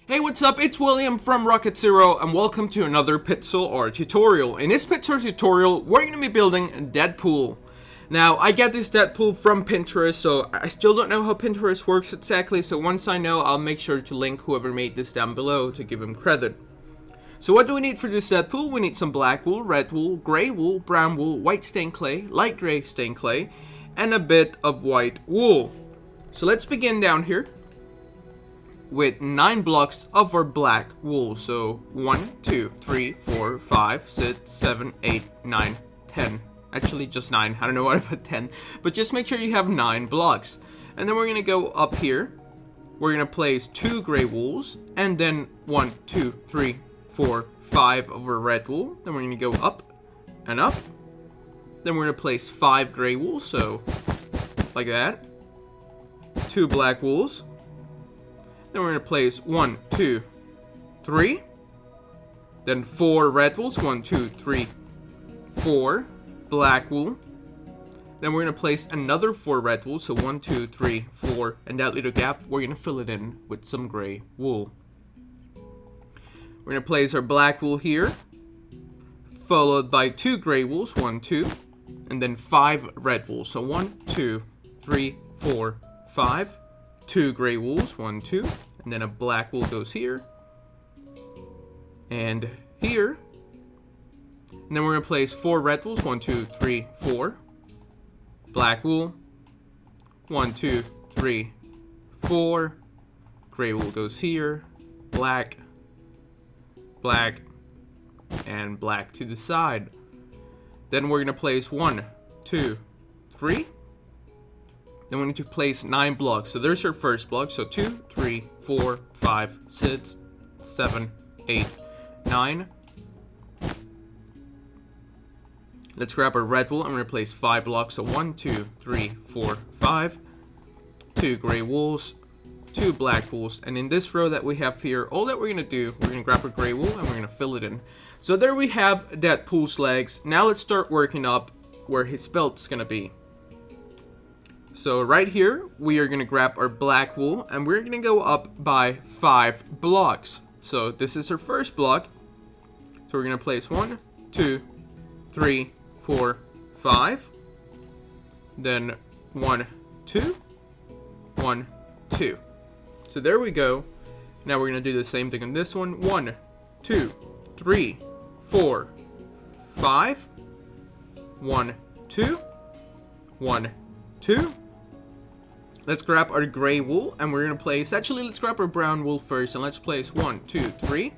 Hey, what's up? It's William from Rocket Zero, and welcome to another pixel art tutorial. In this pixel art tutorial, we're going to be building Deadpool. Now, I get this Deadpool from Pinterest, so I still don't know how Pinterest works exactly, so once I know, I'll make sure to link whoever made this down below to give him credit. So what do we need for this Deadpool? We need some black wool, red wool, gray wool, brown wool, white stained clay, light gray stained clay, and a bit of white wool. So let's begin down here with 9 blocks of our black wool. So 1, 2, 3, 4, 5, 6, 7, 8, 9, 10. Actually just 9. I don't know why I put 10. But just make sure you have 9 blocks. And then we're going to go up here. We're going to place 2 gray wools. And then 1, 2, 3, 4, 5 of our red wool. Then we're going to go up and up. Then we're going to place 5 gray wools. So like that. 2 black wools. Then we're going to place 1, 2, 3. Then 4 red wools. 1, 2, 3, 4. Black wool. Then we're going to place another 4 red wool. So 1, 2, 3, 4. And that little gap, we're going to fill it in with some gray wool. We're going to place our black wool here. Followed by 2 gray wools. 1, 2. And then 5 red wools. So 1, 2, 3, 4, 5. 2 gray wools, 1, 2, and then a black wool goes here, and here, and then we're going to place 4 red wools, 1, 2, 3, 4, black wool, 1, 2, 3, 4, gray wool goes here, black, black, and black to the side. Then we're going to place 1, 2, 3, then we need to place 9 blocks. So there's our first block. So 2, 3, 4, 5, 6, 7, 8, 9. Let's grab our red wool and we're going to place 5 blocks. So 1, 2, 3, 4, 5. 2 gray wools, 2 black wools. And in this row that we have here, all that we're going to do, we're going to grab our gray wool and we're going to fill it in. So there we have Deadpool's legs. Now let's start working up where his belt's going to be. So right here, we are going to grab our black wool, and we're going to go up by 5 blocks. So this is our first block. So we're going to place 1, 2, 3, 4, 5. Then 1, 2, 1, 2. So there we go. Now we're going to do the same thing on this one. 1, 2, 3, 4, 5. 1, 2, 1, 2. Let's grab our gray wool and we're going to place, actually let's grab our brown wool first and let's place 1, 2, 3,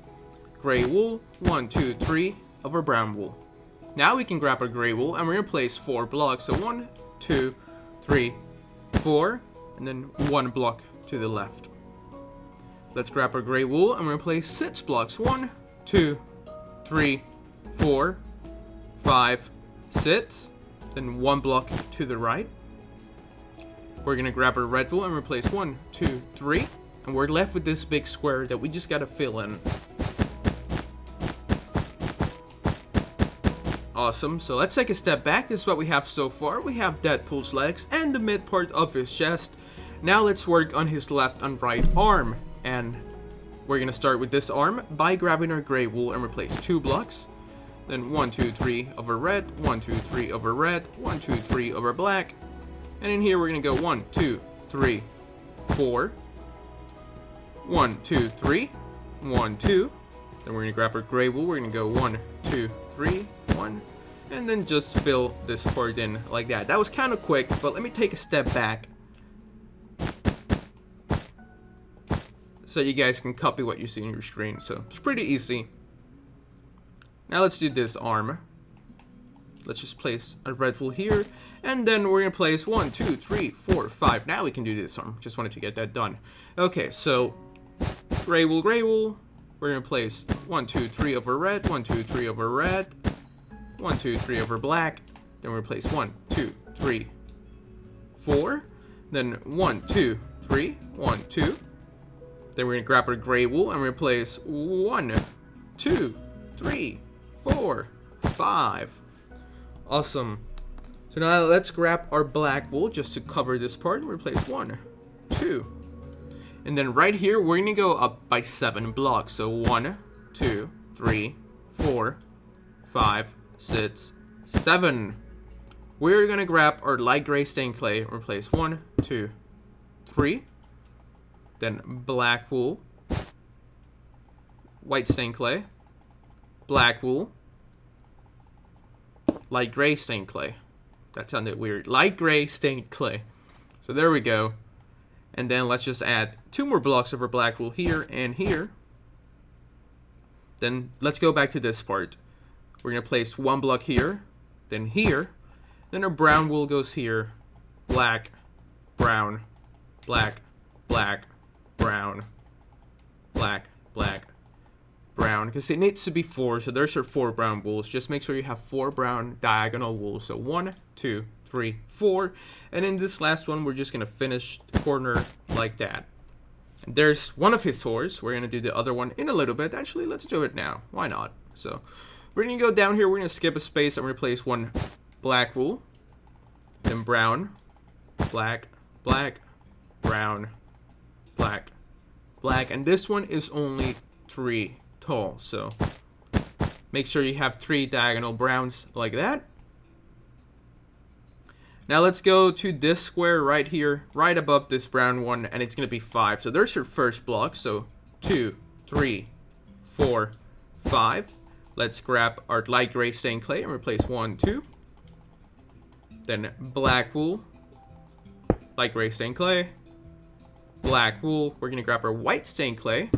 gray wool, 1, 2, 3 of our brown wool. Now we can grab our gray wool and we're going to place 4 blocks. So 1, 2, 3, 4, and then 1 block to the left. Let's grab our gray wool and we're going to place 6 blocks. 1, 2, 3, 4, 5, 6, then 1 block to the right. We're going to grab our red wool and replace 1, 2, 3. And we're left with this big square that we just got to fill in. Awesome. So let's take a step back. This is what we have so far. We have Deadpool's legs and the mid part of his chest. Now let's work on his left and right arm. And we're going to start with this arm by grabbing our gray wool and replace 2 blocks. Then 1, 2, 3 of our red. 1, 2, 3 of our red. 1, 2, 3 of our black. And in here, we're going to go 1, 2, 3, 4. 1, 2, 3. 1, 2. Then we're going to grab our gray wool. We're going to go 1, 2, 3, 1. And then just fill this part in like that. That was kind of quick, but let me take a step back so you guys can copy what you see on your screen. So it's pretty easy. Now let's do this arm. Let's just place a red wool here. And then we're going to place 1, 2, 3, 4, 5. Now we can do this arm. Just wanted to get that done. Okay, so gray wool, gray wool. We're going to place 1, 2, 3 over red. 1, 2, 3 over red. 1, 2, 3 over black. Then we're going to place 1, 2, 3, 4. Then 1, 2, 3. 1, 2. Then we're going to grab our gray wool and we're going to place 1, 2, 3, 4, 5. Awesome. So now let's grab our black wool just to cover this part and replace 1, 2. And then right here, we're gonna go up by 7 blocks. So 1, 2, 3, 4, 5, 6, 7. We're gonna grab our light gray stained clay, replace 1, 2, 3. Then black wool, white stained clay, black wool, light gray stained clay. That sounded weird. Light gray stained clay. So there we go. And then let's just add 2 more blocks of our black wool here and here. Then let's go back to this part. We're going to place 1 block here, then here. Then our brown wool goes here. Black, brown, black, black, brown, black, black, brown. Because it needs to be 4, so there's our 4 brown wools. Just make sure you have 4 brown diagonal wools. So 1, 2, 3, 4. And in this last one, we're just going to finish the corner like that. And there's one of his horse. We're going to do the other one in a little bit. Actually, let's do it now. Why not? So we're going to go down here. We're going to skip a space and replace 1 black wool. Then brown, black, black, brown, black, black. And this one is only 3 tall. So make sure you have 3 diagonal browns like that. Now let's go to this square right here, right above this brown one, and it's going to be 5. So there's your first block. So 2, 3, 4, 5. Let's grab our light gray stained clay and replace 1, 2. Then black wool, light gray stained clay, black wool. We're going to grab our white stained clay,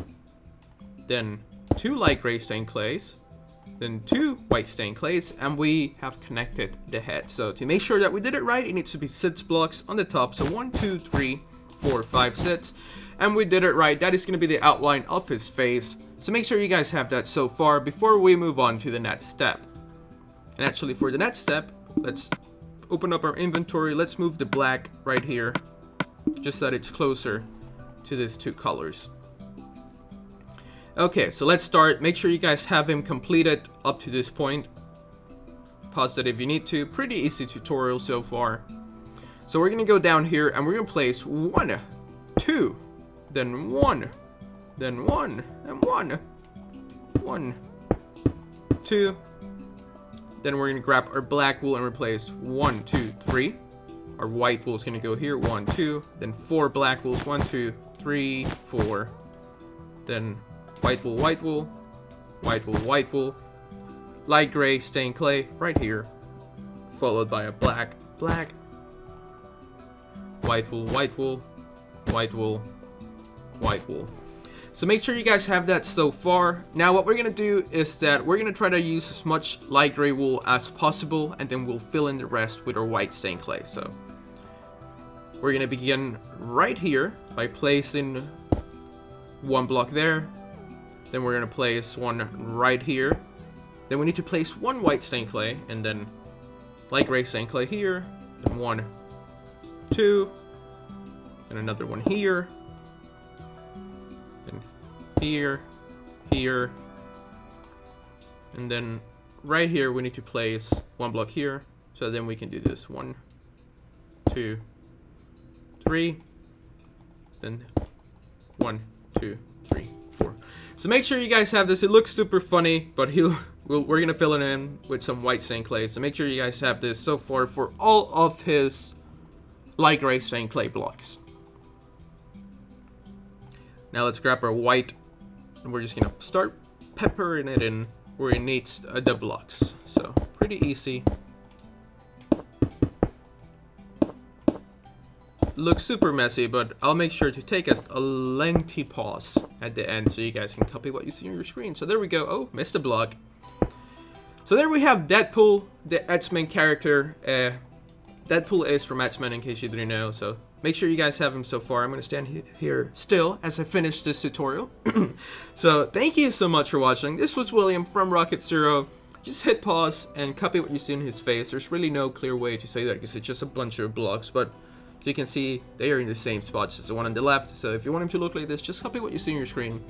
then 2 light gray stained clays, then 2 white stained clays, and we have connected the head. So to make sure that we did it right, it needs to be 6 blocks on the top. So 1, 2, 3, 4, 5, 6, and we did it right. That is going to be the outline of his face. So make sure you guys have that so far before we move on to the next step. And actually, for the next step, let's open up our inventory. Let's move the black right here, just so that it's closer to these 2 colors. Okay, so let's start. Make sure you guys have him completed up to this point. Pause it if you need to. Pretty easy tutorial so far. So we're going to go down here and we're going to place 1, 2, then 1, then 1, and 1, 1, 2. Then we're going to grab our black wool and replace 1, 2, 3. Our white wool is going to go here. 1, 2. Then 4 black wools. 1, 2, 3, 4. Then white wool, white wool, white wool, white wool, light gray stained clay right here, followed by a black, black, white wool, white wool, white wool, white wool. So make sure you guys have that so far. Now what we're going to do is that we're going to try to use as much light gray wool as possible, and then we'll fill in the rest with our white stained clay. So we're going to begin right here by placing 1 block there. Then we're going to place 1 right here. Then we need to place 1 white stained clay, and then light gray stained clay here. Then 1, 2, and another one here. Then here, here. And then right here we need to place 1 block here. So then we can do this. 1, 2, 3. Then 1, 2, 3, 4. So make sure you guys have this. It looks super funny, but we're going to fill it in with some white stained clay. So make sure you guys have this so far for all of his light gray stained clay blocks. Now let's grab our white, and we're just going to start peppering it in where it needs the blocks. So pretty easy. Looks super messy, but I'll make sure to take a lengthy pause at the end so you guys can copy what you see on your screen. So there we go. Oh, missed a block. So there we have Deadpool, the X-Men character. Deadpool is from X-Men, in case you didn't know. So make sure you guys have him so far. I'm going to stand here still as I finish this tutorial. So thank you so much for watching. This was William from Rocket Zero. Just hit pause and copy what you see in his face. There's really no clear way to say that because it's just a bunch of blocks, but you can see they are in the same spots as the one on the left. So if you want him to look like this, just copy what you see on your screen.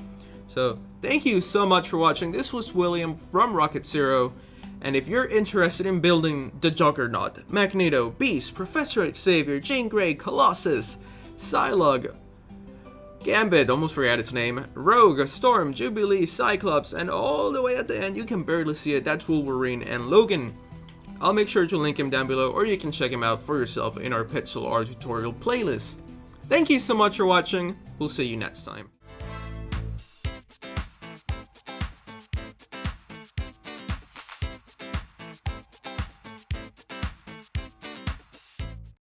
So thank you so much for watching. This was William from Rocket Zero. And if you're interested in building the Juggernaut, Magneto, Beast, Professor Xavier, Jean Grey, Colossus, Psylocke, Gambit, almost forgot its name, Rogue, Storm, Jubilee, Cyclops, and all the way at the end you can barely see it, that's Wolverine and Logan. I'll make sure to link him down below, or you can check him out for yourself in our Pixel Art tutorial playlist. Thank you so much for watching, we'll see you next time.